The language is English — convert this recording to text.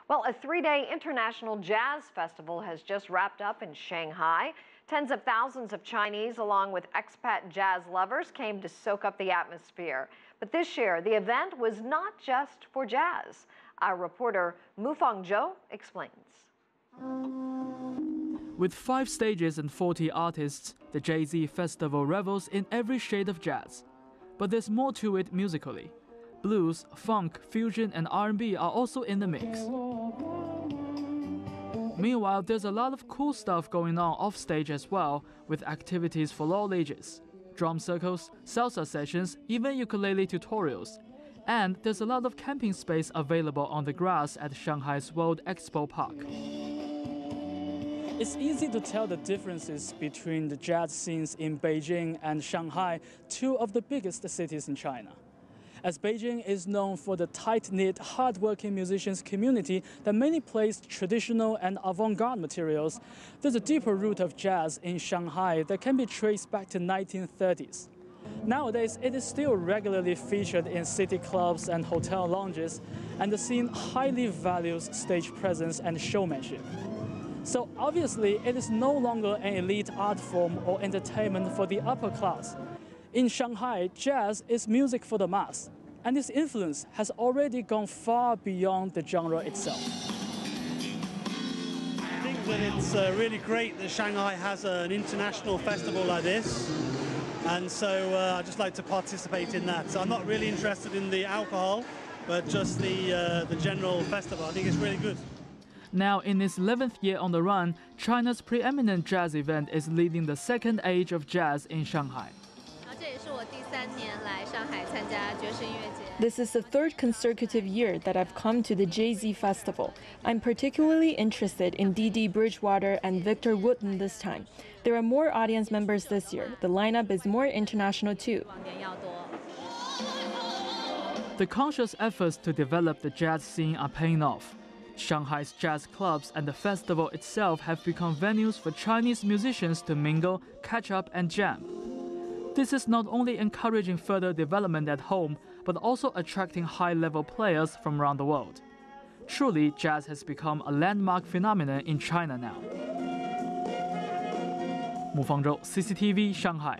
Well, a three-day international jazz festival has just wrapped up in Shanghai. Tens of thousands of Chinese, along with expat jazz lovers, came to soak up the atmosphere. But this year, the event was not just for jazz. Our reporter Mufang Zhou explains. With 5 stages and 40 artists, the Jay-Z Festival revels in every shade of jazz. But there's more to it musically. Blues, funk, fusion, and R&B are also in the mix. Meanwhile, there's a lot of cool stuff going on offstage as well, with activities for all ages. Drum circles, salsa sessions, even ukulele tutorials. And there's a lot of camping space available on the grass at Shanghai's World Expo Park. It's easy to tell the differences between the jazz scenes in Beijing and Shanghai, 2 of the biggest cities in China. As Beijing is known for the tight-knit, hard-working musicians community that mainly plays traditional and avant-garde materials, there's a deeper root of jazz in Shanghai that can be traced back to 1930s. Nowadays, it is still regularly featured in city clubs and hotel lounges, and the scene highly values stage presence and showmanship. So obviously, it is no longer an elite art form or entertainment for the upper class. In Shanghai, jazz is music for the mass, and its influence has already gone far beyond the genre itself. I think that it's really great that Shanghai has an international festival like this, and so I'd just like to participate in that. So I'm not really interested in the alcohol, but just the general festival. I think it's really good. Now, in its 11th year on the run, China's preeminent jazz event is leading the second age of jazz in Shanghai. This is the 3rd consecutive year that I've come to the Jay-Z Festival. I'm particularly interested in Dee Bridgewater and Victor Wooten this time. There are more audience members this year. The lineup is more international too. The conscious efforts to develop the jazz scene are paying off. Shanghai's jazz clubs and the festival itself have become venues for Chinese musicians to mingle, catch up, and jam. This is not only encouraging further development at home, but also attracting high-level players from around the world. Truly, jazz has become a landmark phenomenon in China now. Mufang Zhou, CCTV, Shanghai.